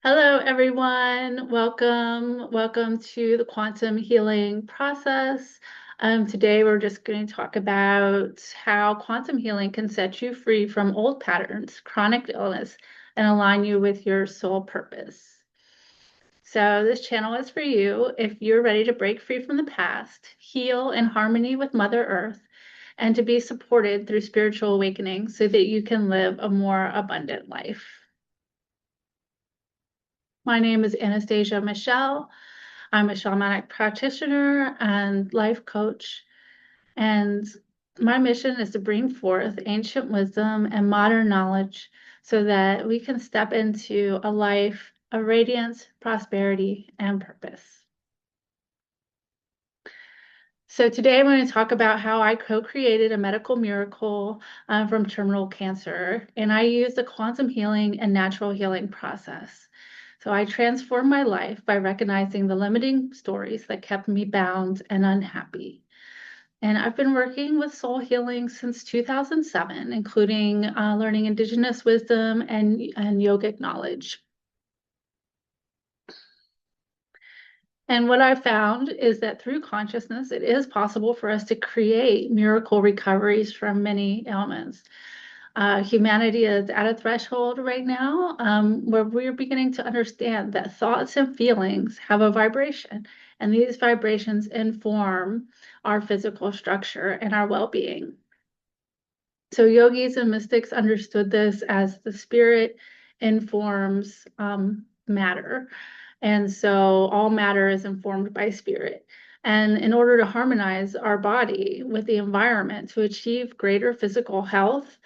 Hello, everyone. Welcome to the quantum healing process. Today, we're just going to talk about how quantum healing can set you free from old patterns, chronic illness, and align you with your soul purpose. So, this channel is for you if you're ready to break free from the past, heal in harmony with Mother Earth, and to be supported through spiritual awakening so that you can live a more abundant life. My name is Anastaisa Michelle. I'm a shamanic practitioner and life coach. And my mission is to bring forth ancient wisdom and modern knowledge so that we can step into a life of radiance, prosperity, and purpose. So today I'm going to talk about how I co-created a medical miracle from terminal cancer, and I used the quantum healing and natural healing process. So I transformed my life by recognizing the limiting stories that kept me bound and unhappy. And I've been working with soul healing since 2007, including learning indigenous wisdom and yogic knowledge. And what I found is that through consciousness, it is possible for us to create miracle recoveries from many ailments. Humanity is at a threshold right now where we're beginning to understand that thoughts and feelings have a vibration, and these vibrations inform our physical structure and our well-being. So yogis and mystics understood this as the spirit informs matter. And so all matter is informed by spirit. And in order to harmonize our body with the environment to achieve greater physical health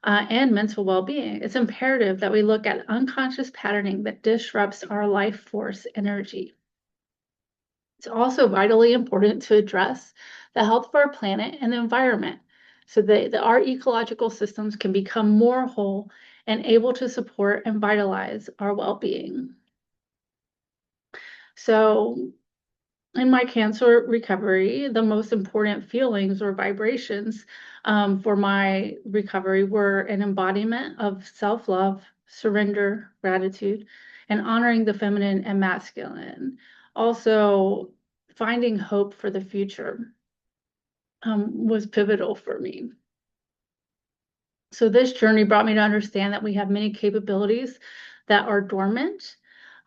and mental well-being, it's imperative that we look at unconscious patterning that disrupts our life force energy. It's also vitally important to address the health of our planet and the environment so that our ecological systems can become more whole and able to support and vitalize our well-being. So in my cancer recovery, the most important feelings or vibrations for my recovery were an embodiment of self-love, surrender, gratitude, and honoring the feminine and masculine. Also, finding hope for the future was pivotal for me. So this journey brought me to understand that we have many capabilities that are dormant,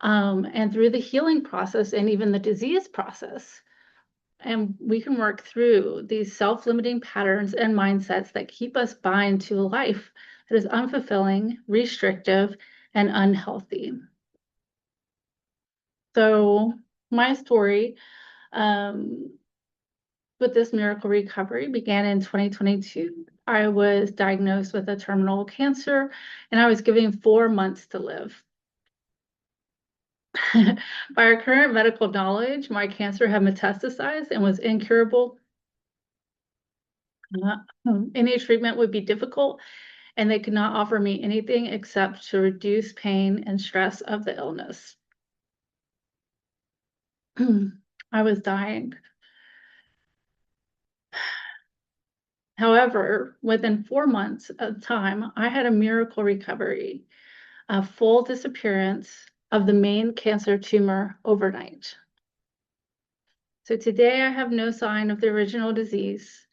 and through the healing process and even the disease process, and we can work through these self-limiting patterns and mindsets that keep us bind to a life that is unfulfilling, restrictive, and unhealthy. So my story with this miracle recovery began in 2022. I was diagnosed with a terminal cancer, and I was given 4 months to live. By our current medical knowledge, my cancer had metastasized and was incurable. Any treatment would be difficult, and they could not offer me anything except to reduce pain and stress of the illness. I was dying. However, within 4 months of time, I had a miracle recovery, a full disappearance of the main cancer tumor overnight. So today I have no sign of the original disease.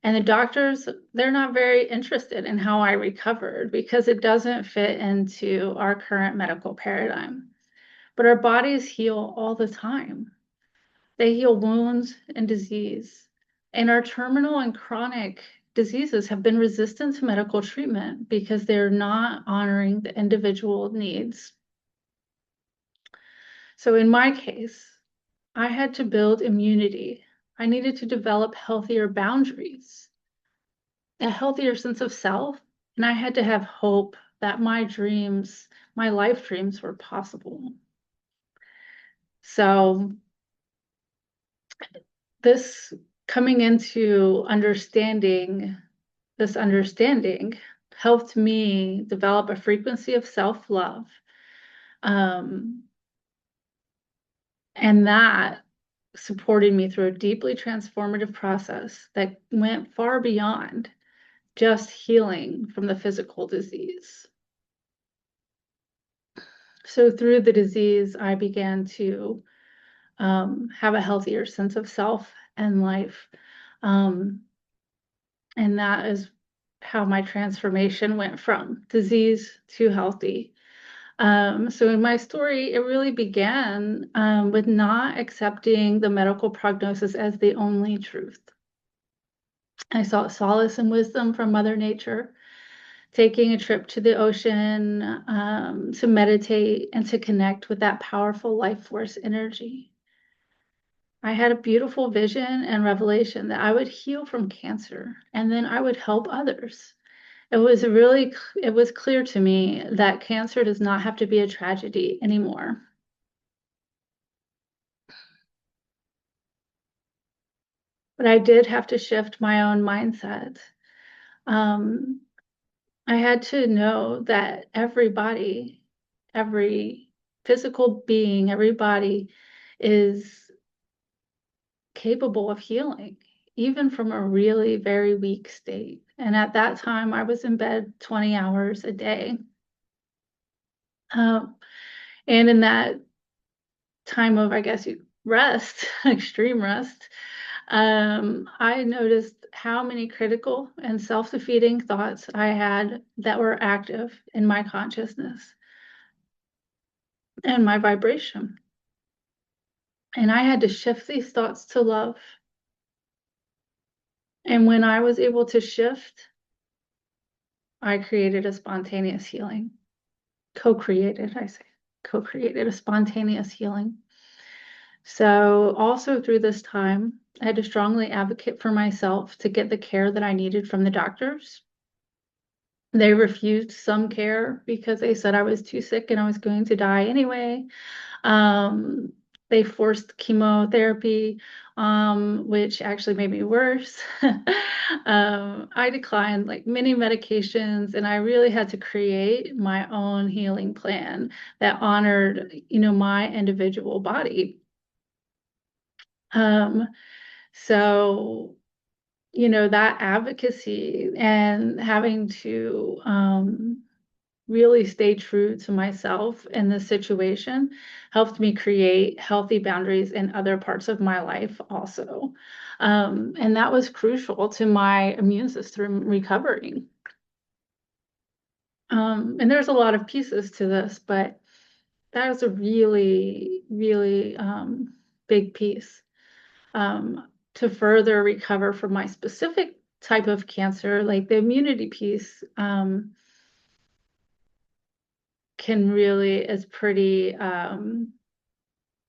And the doctors, they're not very interested in how I recovered because it doesn't fit into our current medical paradigm. But our bodies heal all the time. They heal wounds and disease. And our terminal and chronic diseases have been resistant to medical treatment because they're not honoring the individual needs. So in my case, I had to build immunity. I needed to develop healthier boundaries, a healthier sense of self, and I had to have hope that my dreams, my life dreams were possible. So this coming into understanding, this understanding helped me develop a frequency of self-love. And that supported me through a deeply transformative process that went far beyond just healing from the physical disease. So through the disease, I began to have a healthier sense of self and life. Um, and that is how my transformation went from disease to healthy. So in my story, it really began with not accepting the medical prognosis as the only truth. I sought solace and wisdom from Mother Nature, taking a trip to the ocean to meditate and to connect with that powerful life force energy. I had a beautiful vision and revelation that I would heal from cancer and then I would help others. It was clear to me that cancer does not have to be a tragedy anymore. But I did have to shift my own mindset. Um, I had to know that everybody, every physical being, every body is capable of healing, even from a really very weak state. And at that time, I was in bed 20 hours a day. Um, and in that time of, I guess, rest, extreme rest, I noticed how many critical and self-defeating thoughts I had that were active in my consciousness and my vibration. And I had to shift these thoughts to love. And when I was able to shift, I created a spontaneous healing. Co-created, I say, co-created a spontaneous healing. So also through this time, I had to strongly advocate for myself to get the care that I needed from the doctors. They refused some care because they said I was too sick and I was going to die anyway. Um, they forced chemotherapy, which actually made me worse. I declined like many medications, and I really had to create my own healing plan that honored, my individual body. Um, so, that advocacy and having to really stay true to myself in this situation helped me create healthy boundaries in other parts of my life also. And that was crucial to my immune system recovering. And there's a lot of pieces to this, but that was a really, really big piece. To further recover from my specific type of cancer, like the immunity piece, can really is pretty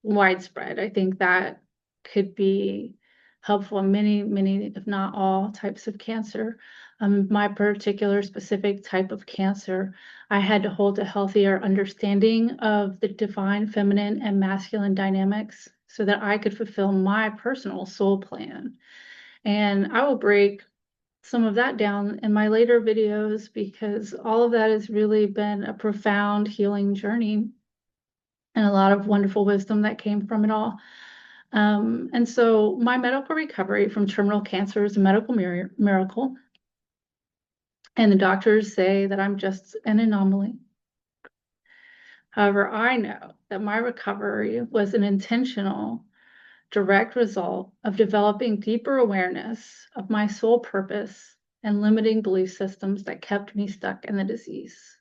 widespread. I think that could be helpful in many, many, if not all, types of cancer. My particular specific type of cancer, I had to hold a healthier understanding of the divine feminine and masculine dynamics so that I could fulfill my personal soul plan. And I will break some of that down in my later videos because all of that has really been a profound healing journey and a lot of wonderful wisdom that came from it all. And so my medical recovery from terminal cancer is a medical miracle. And the doctors say that I'm just an anomaly. However, I know that my recovery was an intentional, direct result of developing deeper awareness of my soul purpose and limiting belief systems that kept me stuck in the disease.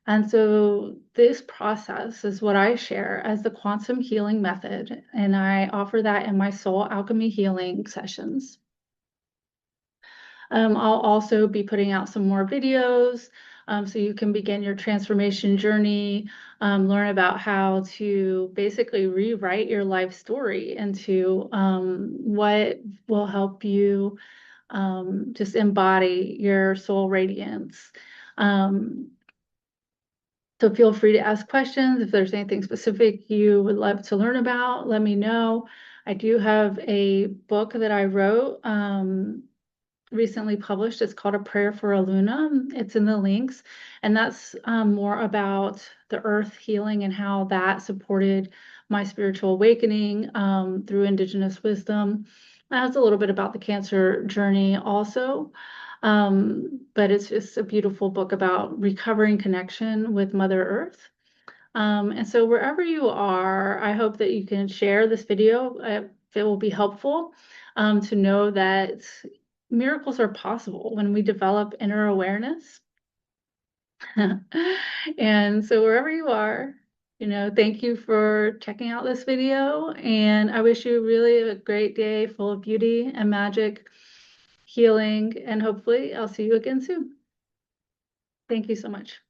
And so this process is what I share as the quantum healing method, and I offer that in my Soul Alchemy healing sessions. I'll also be putting out some more videos so you can begin your transformation journey, learn about how to basically rewrite your life story into what will help you just embody your soul radiance. So feel free to ask questions. If there's anything specific you would love to learn about, let me know. I do have a book that I wrote recently published. It's called A Prayer for a Luna. It's in the links. And that's more about the earth healing and how that supported my spiritual awakening through Indigenous wisdom. That's a little bit about the cancer journey also. But it's just a beautiful book about recovering connection with Mother Earth. And so wherever you are, I hope that you can share this video if it will be helpful to know that miracles are possible when we develop inner awareness. And so wherever you are, thank you for checking out this video, and I wish you really a great day full of beauty and magic, healing, and hopefully I'll see you again soon. Thank you so much.